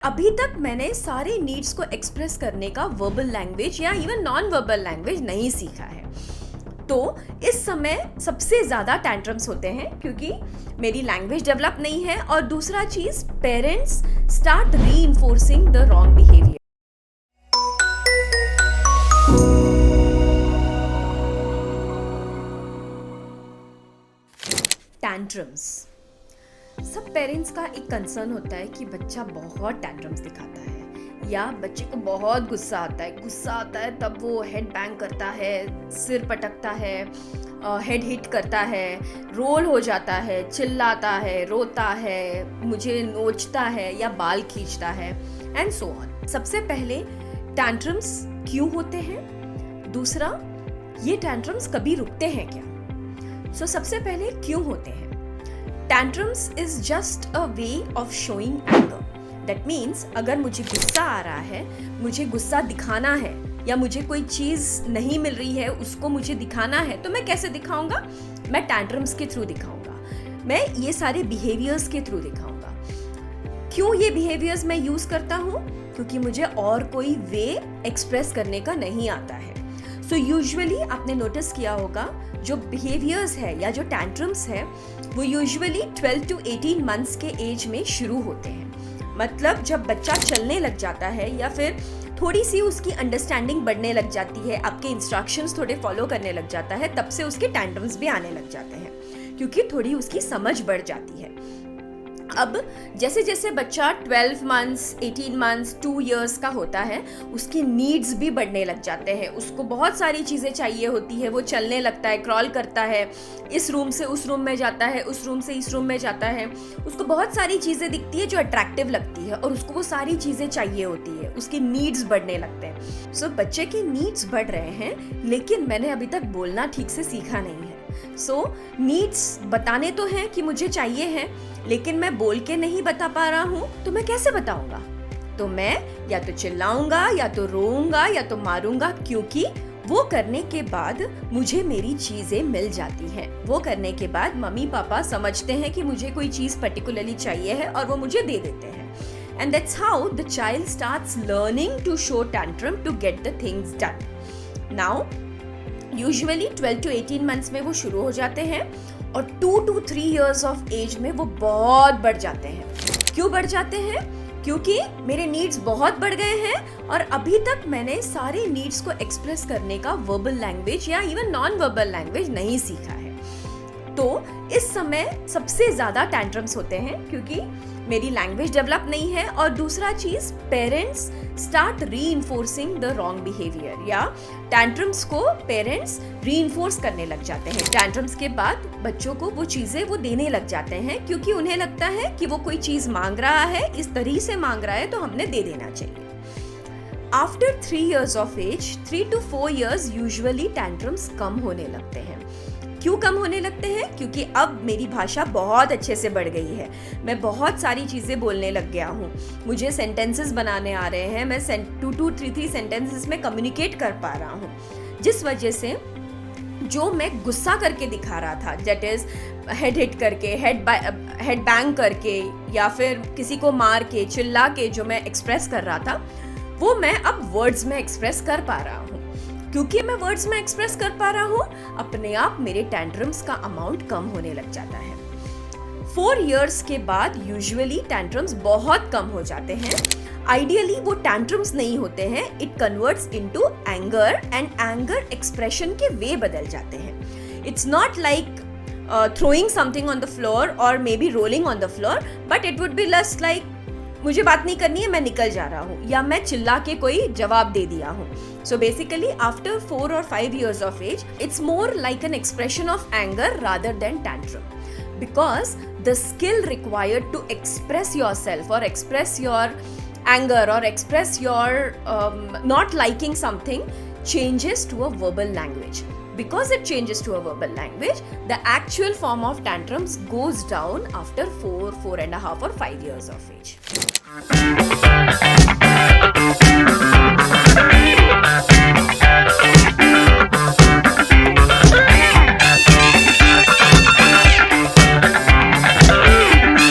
अभी तक मैंने सारे नीड्स को एक्सप्रेस करने का वर्बल लैंग्वेज या इवन नॉन वर्बल लैंग्वेज नहीं सीखा है। तो इस समय सबसे ज़्यादा टैंट्रम्स होते हैं क्योंकि मेरी लैंग्वेज डेवलप नहीं है, और दूसरा चीज़ parents start reinforcing the wrong behaviour. Tantrums सब पेरेंट्स का एक कंसर्न होता है कि बच्चा बहुत टैंट्रम्स दिखाता है या बच्चे को बहुत गुस्सा आता है तब वो हेड बैंग करता है, सिर पटकता है, हेड हिट करता है, रोल हो जाता है, चिल्लाता है, रोता है, मुझे नोचता है या बाल खींचता है एंड सो ऑन। सबसे पहले टैंट्रम्स क्यों होते हैं, दूसरा ये टैंट्रम्स कभी रुकते हैं क्या। सो सबसे पहले क्यों होते हैं। Tantrums is just a way of showing anger. That means अगर मुझे गुस्सा आ रहा है, मुझे गुस्सा दिखाना है या मुझे कोई चीज़ नहीं मिल रही है उसको मुझे दिखाना है, तो मैं कैसे दिखाऊंगा? मैं टैंट्रम्स के थ्रू दिखाऊंगा, मैं ये सारे बिहेवियर्स के थ्रू दिखाऊंगा। क्यों ये बिहेवियर्स मैं यूज़ करता हूँ? क्योंकि मुझे और कोई वे एक्सप्रेस करने का नहीं आता है। सो यूजुअली आपने नोटिस किया होगा जो बिहेवियर्स है या जो टैंट्रम्स है वो यूजुअली 12 to 18 मंथ्स के एज में शुरू होते हैं। मतलब जब बच्चा चलने लग जाता है या फिर थोड़ी सी उसकी अंडरस्टैंडिंग बढ़ने लग जाती है, आपके इंस्ट्रक्शंस थोड़े फॉलो करने लग जाता है, तब से उसके टैंट्रम्स भी आने लग जाते हैं क्योंकि थोड़ी उसकी समझ बढ़ जाती है। अब जैसे जैसे बच्चा 12 मंथ्स, 18 मंथ्स, 2 इयर्स का होता है, उसकी नीड्स भी बढ़ने लग जाते हैं। उसको बहुत सारी चीज़ें चाहिए होती है, वो चलने लगता है, क्रॉल करता है, इस रूम से उस रूम में जाता है, उस रूम से इस रूम में जाता है। उसको बहुत सारी चीज़ें दिखती है जो अट्रैक्टिव लगती है और उसको वो सारी चीज़ें चाहिए होती है, उसकी नीड्स बढ़ने लगते हैं। सो बच्चे की नीड्स बढ़ रहे हैं लेकिन मैंने अभी तक बोलना ठीक से सीखा नहीं है। सो नीड्स बताने तो हैं कि मुझे चाहिए है, लेकिन मैं बोल के नहीं बता पा रहा हूँ, तो मैं कैसे बताऊंगा? तो मैं या तो चिल्लाऊंगा या तो रोऊंगा या तो मारूंगा, क्योंकि वो करने के बाद मुझे मेरी चीजें मिल जाती हैं। वो करने के बाद मम्मी पापा समझते हैं कि मुझे कोई चीज पर्टिकुलरली चाहिए है और वो मुझे दे देते हैं। And that's how the child starts learning to show tantrum to get the things done. Now usually 12 to 18 months में वो शुरू हो जाते हैं और 2 to 3 इयर्स ऑफ एज में वो बहुत बढ़ जाते हैं। क्यों बढ़ जाते हैं? क्योंकि मेरे नीड्स बहुत बढ़ गए हैं और अभी तक मैंने सारे नीड्स को एक्सप्रेस करने का वर्बल लैंग्वेज या इवन नॉन वर्बल लैंग्वेज नहीं सीखा है। तो इस समय सबसे ज़्यादा टैंट्रम्स होते हैं क्योंकि मेरी लैंग्वेज डेवलप नहीं है, और दूसरा चीज़ parents start reinforcing the wrong behaviour, या टैंट्रम्स को पेरेंट्स रीइंफोर्स करने लग जाते हैं। टैंट्रम्स के बाद बच्चों को वो चीज़ें वो देने लग जाते हैं क्योंकि उन्हें लगता है कि वो कोई चीज़ मांग रहा है, इस तरीके से मांग रहा है तो हमने दे देना चाहिए। After 3 years of age, 3 to 4 years usually tantrums कम होने लगते हैं। क्यों कम होने लगते हैं? क्योंकि अब मेरी भाषा बहुत अच्छे से बढ़ गई है, मैं बहुत सारी चीज़ें बोलने लग गया हूँ, मुझे सेंटेंसेस बनाने आ रहे हैं, मैं 2 to 3 सेंटेंसेस में कम्युनिकेट कर पा रहा हूँ, जिस वजह से जो मैं गुस्सा करके दिखा रहा था, दैट इज़ हेड हिट करके, हेड बैंग करके या फिर किसी को मार के, चिल्ला के जो मैं एक्सप्रेस कर रहा था, वो मैं अब वर्ड्स में एक्सप्रेस कर पा रहा हूँ। क्योंकि मैं वर्ड्स में एक्सप्रेस कर पा रहा हूँ, अपने आप मेरे टैंट्रम्स का अमाउंट कम होने लग जाता है। 4 इयर्स के बाद यूजुअली टैंट्रम्स बहुत कम हो जाते हैं। आइडियली वो टैंट्रम्स नहीं होते हैं, it converts into anger, and anger expression के वे बदल जाते हैं। It's not like throwing something on the floor or maybe rolling on the floor, but it would be less like मुझे बात नहीं करनी है, मैं निकल जा रहा हूँ, या मैं चिल्ला के कोई जवाब दे दिया हूँ। So basically after 4 or 5 years of age, it's more like an expression of anger rather than tantrum, because the skill required to express yourself or express your anger or express your not liking something changes to a verbal language. Because it changes to a verbal language, the actual form of tantrums goes down after 4, 4.5 or 5 years of age.